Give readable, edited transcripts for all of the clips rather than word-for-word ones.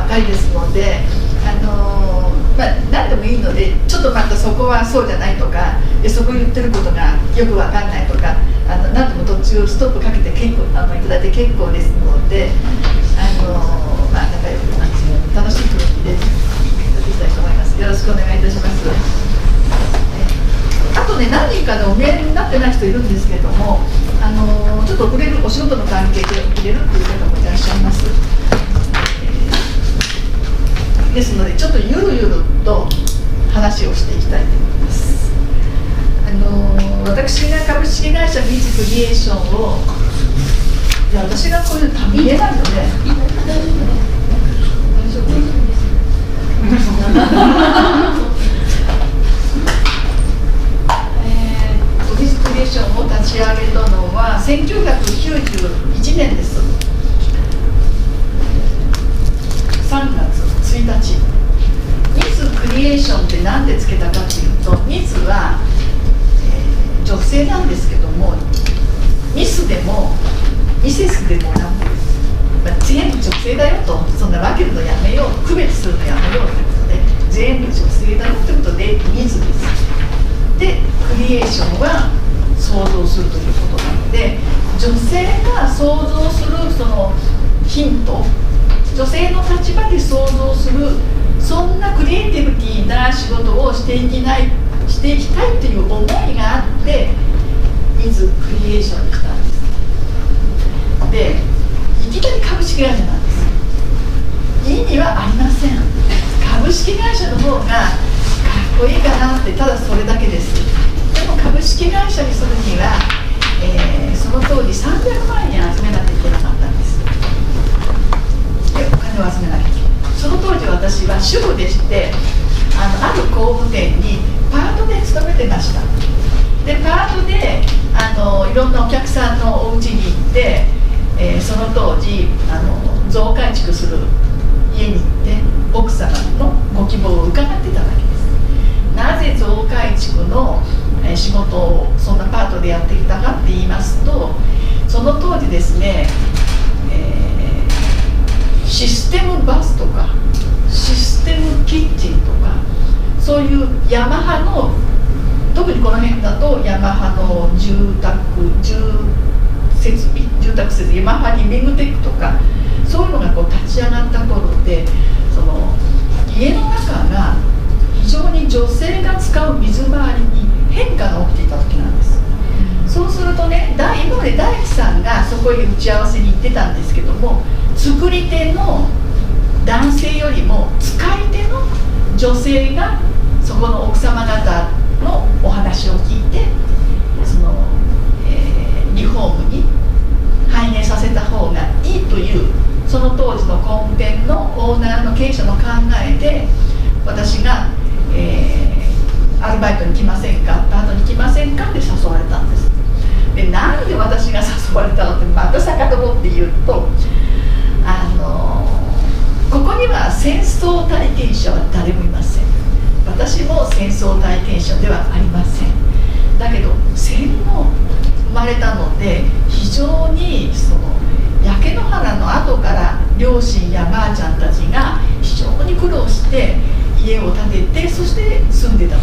かりですので、何でもいいので、ちょっとまたそこはそうじゃないとか、そこ言ってることがよくわかんないとか、何でも途中ストップかけて結構いただいて結構ですので、仲良く楽しい雰囲気でやっていきたいと思います。よろしくお願いいたします。あとね、何人かでお見えになってない人いるんですけれども、ちょっと遅れる、お仕事の関係で遅れるっていう方もいらっしゃいます。ですので、ちょっとゆるゆると話をしていきたいと思います。私が株式会社ビーツクリエーションを、いや、私がこういうの見えないよね。大丈夫？ビーツクリエーションを立ち上げたのは1991年です。3月1日。ミスクリエーションって何でつけたかというと、ミスは、女性なんですけども、ミスでもミセスでもなく、全部女性だよと、そんな分けるのやめよう、区別するのやめようということで、全部女性だよということでミスです。で、クリエーションは創造するということなので、女性が創造するそのヒント、女性の立場で創造する、そんなクリエイティビティな仕事をしていきたいという思いがあってミズクリエーションに来たんです。で、いきなり株式会社なんです。意味はありません。株式会社の方がかっこいいかなって、ただそれだけです。でも株式会社にするには、その当時300万円集めなきゃいけなかったんです。で、お金を集めなきゃいけない。その当時私は主婦でして、ある工務店にパートで勤めてました。で、パートでいろんなお客さんのお家に行って、その当時増改築する家に行って奥様のご希望を伺ってたわけです。なぜ増改築の仕事をそんなパートでやってきたかって言いますと、その当時ですね、システムバスとかシステムキッチンとか、そういうヤマハの、特にこの辺だとヤマハの住宅設備、ヤマハリビングテックとか、そういうのがこう立ち上がった頃で、その家の中が非常に女性が使う水回りに変化が起きていた時なんです。そうするとね、今まで大工さんがそこへ打ち合わせに行ってたんですけども、作り手の男性よりも使い手の女性がそこの奥様方のお話を聞いて、その、リフォームに反映させた方がいいというその当時のコンペンのオーナーの経営者の考えで、私が、アルバイトに来ませんか、パートに来ませんかって誘われたんです。で、なんで私が誘われたのってまた遡って言うと、ここには戦争体験者は誰もいません。私も戦争体験者ではありません。だけど戦後生まれたので、非常にその焼け野原の後から両親やばあちゃんたちが非常に苦労して家を建てて、そして住んでたわ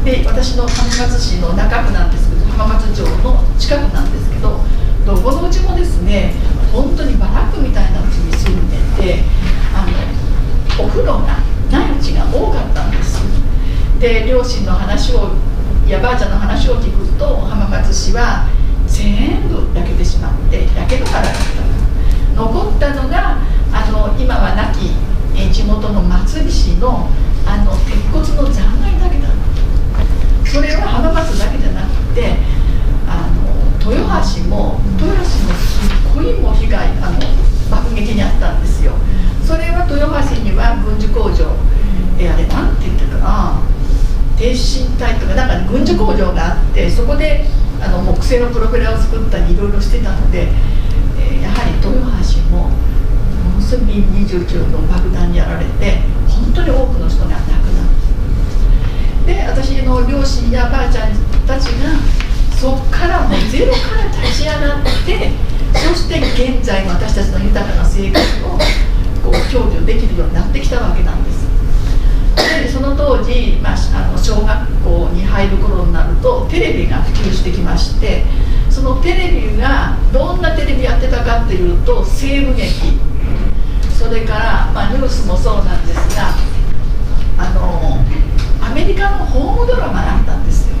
けで、私の浜松市の中区なんですけど、浜松町の近くなんですけど、どこのうちもですね、本当にバラックみたいなうちに住んでて、お風呂がないうちが多かったんです。で、両親の話をやばあちゃんの話を聞くと、浜松市は全部焼けてしまって焼け野原だった。残ったのが今は亡き地元の松里市の鉄骨の残骸だけだった。それは浜松だけじゃなくて豊橋もすっごいもう被害爆撃にあったんですよ。それは豊橋には軍需工場、あれなんて言ったかな、挺身隊とかなんか軍需工場があって、そこで木製のプロペラを作ったりいろいろしてたので、やはり豊橋もものすごい B29 の爆弾にやられて、本当に多くの人が亡くなった。で、私の両親やばあちゃんたちがそこからもうゼロから立ち上がって、そして現在の私たちの豊かな生活をこう享受できるようになってきたわけなんです。でその当時、小学校に入る頃になるとテレビが普及してきまして、そのテレビがどんなテレビやってたかっていうと、西部劇、それから、ニュースもそうなんですが、アメリカのホームドラマがあったんですよ。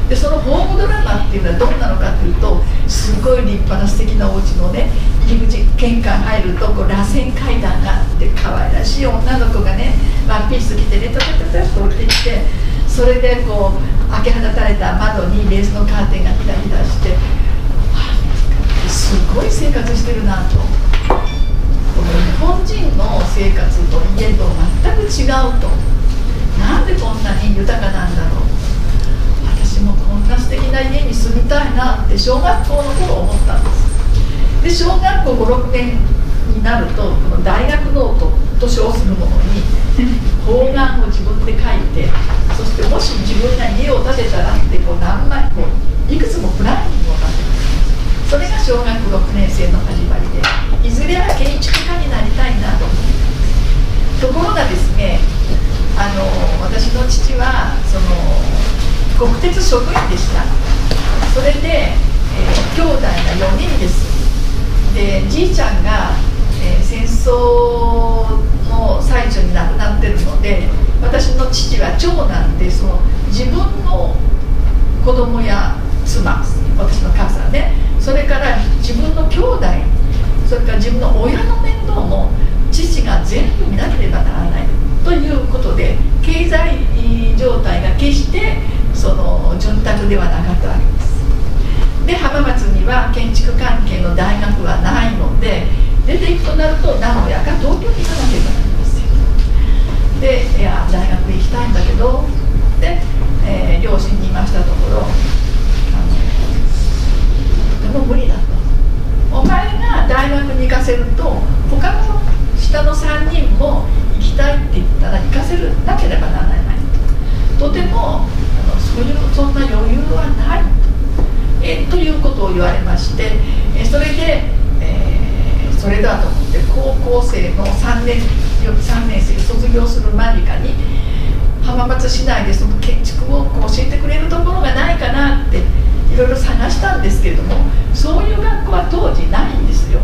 でそのホームドラマっていうのはどんなのかというと、すごい立派な素敵なお家のね、入り口玄関入るとこう螺旋階段があって、可愛らしい女の子がねワンピース着てね、タタタタッと降りてきて、それでこう開け放たれた窓にレースのカーテンがひらひらして、すごい生活してるなと。この日本人の生活と家と全く違うと。なんでこんなに豊かなんだろう、私もこんな素敵な家に住みたいなって小学校の頃思ったんです。で小学校5、6年になると、この大学ノートと称するものに方眼を自分で書いて、そしてもし自分が家を建てたらってこう何枚もいくつもプランニングを立てる。それが小学6年生の始まりで、いずれは建築家になりたいなと思っています。ところがですね、私の父は国鉄職員でした。それで、兄弟が4人です。でじいちゃんが、戦争の最中に亡くなってるので、私の父は長男で、自分の子供や妻、私の母さんね、それから自分の兄弟、それから自分の親の面倒も父が全部見なければならないということで、経済状態が決して潤沢ではなかったわけです。で浜松には建築関係の大学はないので、出ていくとなると名古屋か東京に行かなきゃいけないんですよ。でいや大学行きたいんだけどで、両親に言いましたところ、でも無理だと。お前が大学に行かせると他の下の3人も行きたいって言ったら行かせなければならない。とてもそんな余裕はないということを言われまして、それで、それだと思って高校生の3年生卒業する間近に浜松市内でその建築を教えてくれるところがないかなっていろいろ探したんですけれども、そういう学校は当時ないんですよ。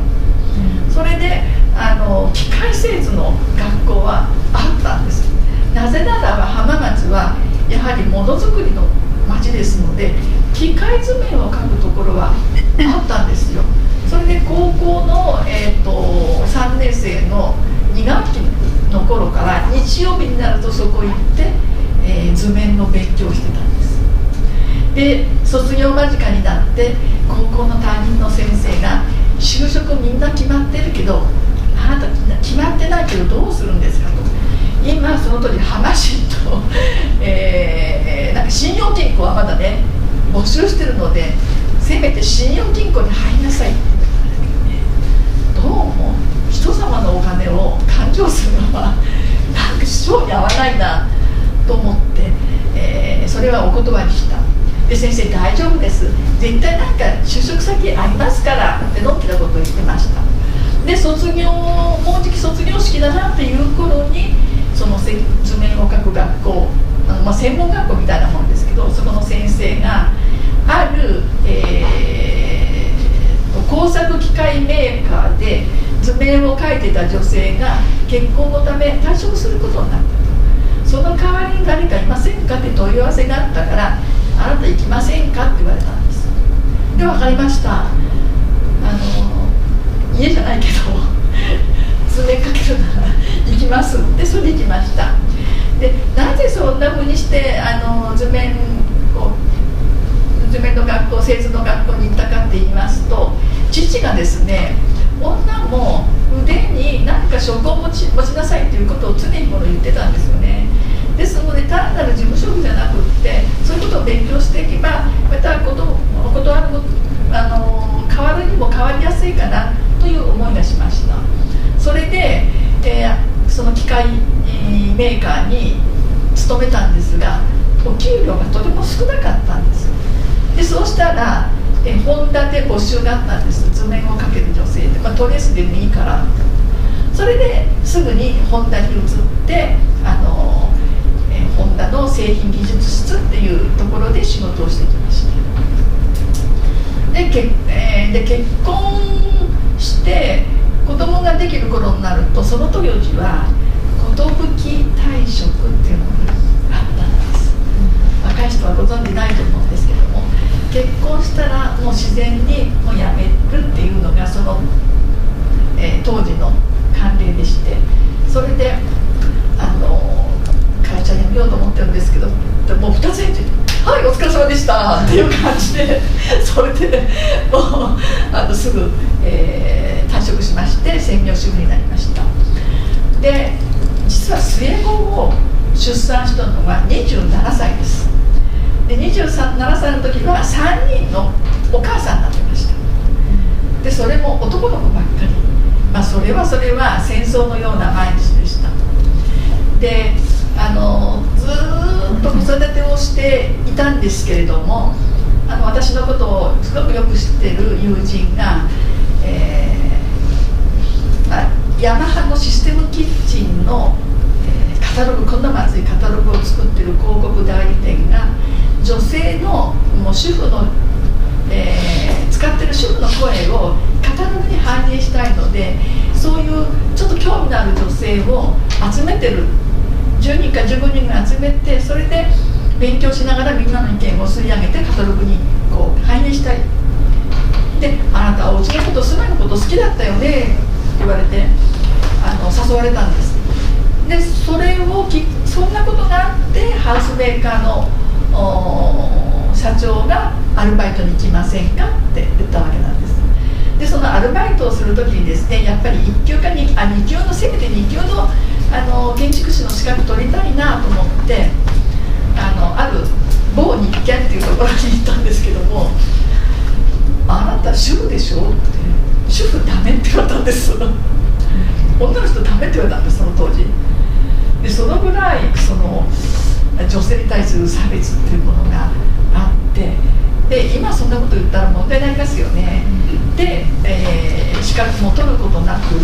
それで機械製図の学校はあったんです。なぜならば浜松はやはりものづくりの町ですので、機械図面を描くところはあったんですよ。それで高校の、3年生の2学期の頃から日曜日になるとそこ行って、図面の勉強をしてたんです。で卒業間近になって高校の担任の先生が、就職みんな決まってるけどあなた決まってないけどどうするんですかと。今その時浜市と、なんか信用金庫はまだね募集してるので、せめて信用金庫に入りなさいって言ったんだけどね、どうも人様のお金を勘定するのはなんか性に合わないなと思って、それはお断りした。で先生大丈夫です、絶対なんか就職先ありますからってのんきなことを言ってました。でもうじき卒業式だなっていう頃にその図面を描く学校、専門学校みたいなもんですけど、そこの先生がある、工作機械メーカーで図面を描いてた女性が結婚のため退職することになったと。その代わりに誰かいませんかって問い合わせがあったから、あなた行きませんかって言われたんです。で分かりました、家じゃないけど図面描けるなら行きますってそれで行きました。でなぜそんな風にして図面の学校、製図の学校に行ったかって言いますと、父がですね、女も腕に何か職を持ちなさいということを常に言ってたんですよね。ですので単なる事務職じゃなくってそういうことを勉強していけばまた変わるにも変わりやすいかなという思いがしました。それで、その機械メーカーに勤めたんですが、お給料がとても少なかったんです。でそうしたら本田で募集があったんです。図面を描ける女性で、トレースでもいいから。それですぐにホンダに移ってホンダの製品技術室っていうところで仕事をしてきました。で結婚して子供ができる頃になると、その当時は寿退職っていうのがあったんです。若い人はご存じないと思うんですけども、結婚したらもう自然にもう辞めるっていうのがその、当時の慣例でして、それで会社辞めようと思ってるんですけど、もう2つ返事で「はい、お疲れ様でした」っていう感じで、それでもうすぐ、退職しまして専業主婦になりました。で実は末子を出産したのは27歳です。で27歳の時は3人のお母さんになってました。でそれも男の子ばっかり、それは戦争のような毎日でした。でずっと子育てをしていたんですけれども、私のことをすごくよく知っている友人が、ヤマハのシステムキッチンの、カタログ、こんなまずいカタログを作っている広告代理店が女性のもう主婦の、使ってる主婦の声をカタログに反映したいので、そういうちょっと興味のある女性を集めてる、10人か15人が集めて、それで勉強しながらみんなの意見を吸い上げてカタログにこう反映したい。であなたはお家のこと、住まいのこと好きだったよねって言われて誘われたんです。でそんなことがあってハウスメーカーの社長がアルバイトに来ませんかって言ったわけなんです。でそのアルバイトをするときにですね、やっぱり1級か2級のせめて2級の建築士の資格取りたいなと思って、ある某日建っていうところに行ったんですけども、あなた主婦でしょって、主婦ダメって言われたんです。女の人ダメって言われたんです、その当時で。そのぐらい女性に対する差別っていうものがあって、で今そんなこと言ったら問題になりますよね。で、資格も取ることなく、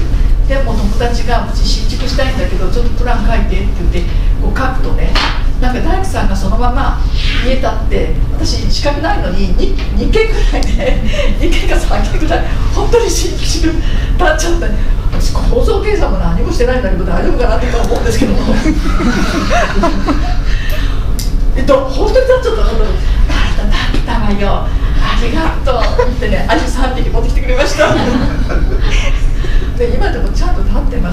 でも友達が「うち新築したいんだけどちょっとプラン書いて」って言ってこう書くとね、なんか大工さんがそのまま家建って、私資格ないのに 2軒ぐらいで2軒か3軒ぐらい本当に新築建っちゃった。私構造計算も何もしてないんだけど大丈夫かなって思うんですけども本当に建っちゃったの。だったわよ、ありがとうってね、アジ3匹持ってきてくれました